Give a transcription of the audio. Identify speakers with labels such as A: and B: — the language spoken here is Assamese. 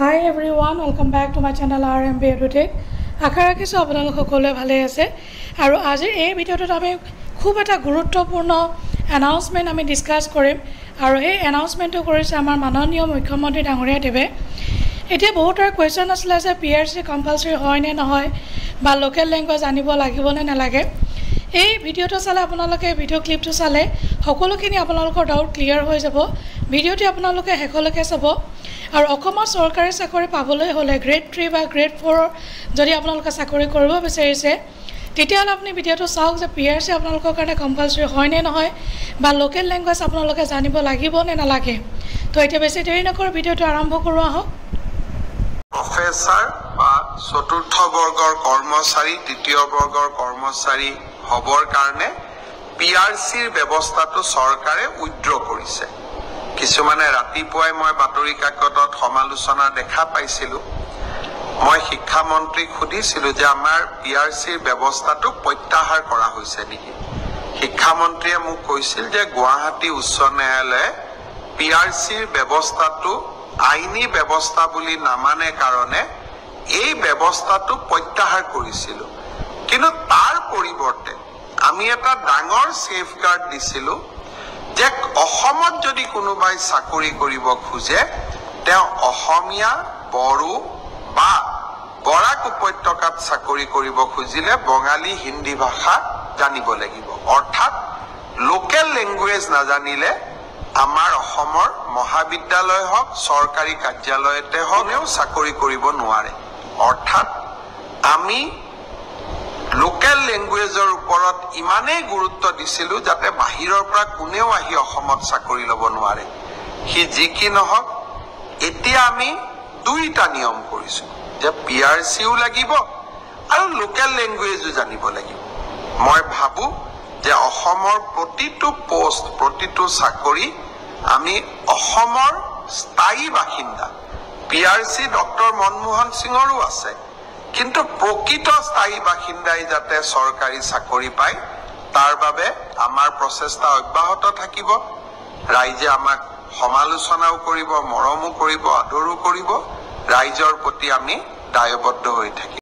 A: Hi everyone, welcome back to my channel RMB Edutech. আশা ৰাখিছো আপোনালোক সকলোৱে ভালে আছে আৰু আজিৰ এই ভিডিঅ'টোত আমি খুব এটা গুৰুত্বপূৰ্ণ এনাউন্সমেন্ট আমি ডিসকাস কৰিম আৰু এই এনাউন্সমেন্টটো কৰিছে আমাৰ মাননীয় মুখ্যমন্ত্ৰী ডাঙৰীয়া দেৱে এতিয়া বহুতৰ কোৱেশ্চন আছিল যে PRC কম্পালসৰি হয় নে নহয় বা লোকেল ল্যাঙ্গুৱেজ জানিব লাগিব নে নালাগে এই ভিডিঅ'টো চালে আপোনালোকে ভিডিঅ' ক্লিপটো চালে সকলোখিনি আপোনালোকৰ ডাউট ক্লিয়াৰ হৈ যাব ভিডিঅ'টো আপোনালোকে হেকলৈকে চাব আৰু অসমৰ চৰকাৰী চাকৰি পাবলৈ হলে গ্ৰেড 3 বা গ্ৰেড 4 যদি আপোনালোকে চাকৰি কৰিব বিচাৰিছে তেতিয়াহলে আপুনি ভিডিঅ'টো চাওক যে PRC আপোনালোকৰ কাৰণে কম্পালসৰি হয় নে নহয় বা লোকেল ল্যাঙ্গুৱেজ আপোনালোকে জানিব লাগিব নে নালাগে তো এতিয়া বেছি দেৰি নকৰি ভিডিঅ'টো আৰম্ভ কৰোঁ আহক
B: প্ৰফেসৰ বা চতুৰ্থ বৰ্গৰ কৰ্মচাৰী তৃতীয় বৰ্গৰ কৰ্মচাৰী হবৰ কাৰণে PRCৰ ব্যৱস্থাটো চৰকাৰে উইথড্ৰ কৰিছে কিছুমানে ৰাতিপুৱাই মই বাতৰি কাকতত সমালোচনা দেখা পাইছিলো মই শিক্ষা মন্ত্ৰীক সুধিছিলো যে আমাৰ PRCৰ ব্যৱস্থাটো প্ৰত্যাহাৰ কৰা হৈছে নেকি শিক্ষা মন্ত্ৰীয়ে মোক কৈছিল যে গুৱাহাটী উচ্চ ন্যায়ালয়ে PRCৰ ব্যৱস্থাটো আইনী ব্যৱস্থা বুলি নামানে কাৰণে এই ব্যৱস্থাটো প্ৰত্যাহাৰ কৰিছিল কিন্তু তাৰ পৰিৱৰ্তে আমি এটা ডাঙৰ সেফগাৰ্ড দিছিলো যে অসমত যদি কোনোবাই চাকৰি কৰিব খুজে তেওঁ অসমীয়া বড়ো বা বৰাক উপত্যকাত চাকৰি কৰিব খুজিলে বঙালী হিন্দী ভাষা জানিব লাগিব অৰ্থাৎ লোকেল ল্যাঙ্গুৱেজ নাজানিলে আমাৰ অসমৰ মহাবিদ্যালয় হওক চৰকাৰী কাৰ্যালয়তে হওঁও চাকৰি কৰিব নোৱাৰে অৰ্থাৎ আমি লোকেল ল্যাঙ্গুৱেজৰ ওপৰত ইমানেই গুৰুত্ব দিছিলো যাতে বাহিৰৰ পৰা কোনেও আহি অসমত চাকৰি ল'ব নোৱাৰে হি যি কি নহওক এতিয়া আমি দুইটা নিয়ম কৰিছো যে PRCও লাগিব আৰু লোকেল ল্যাঙ্গুৱেজও জানিব লাগিব মই ভাবো যে অসমৰ প্ৰতিটো পোষ্ট প্ৰতিটো চাকৰি আমি অসমৰ স্থায়ী বাসিন্দা PRC ডক্টৰ মনমোহন সিঙৰো আছে কিন্তু প্ৰকৃত স্থায়ী বাসিন্দাই যাতে চৰকাৰী চাকৰি পায় তাৰ বাবে আমাৰ প্ৰচেষ্টা অব্যাহত থাকিব ৰাইজে আমাক সমালোচনাও কৰিব মৰমো কৰিব আদৰো কৰিব ৰাইজৰ প্ৰতি আমি দায়বদ্ধ হৈ থাকিম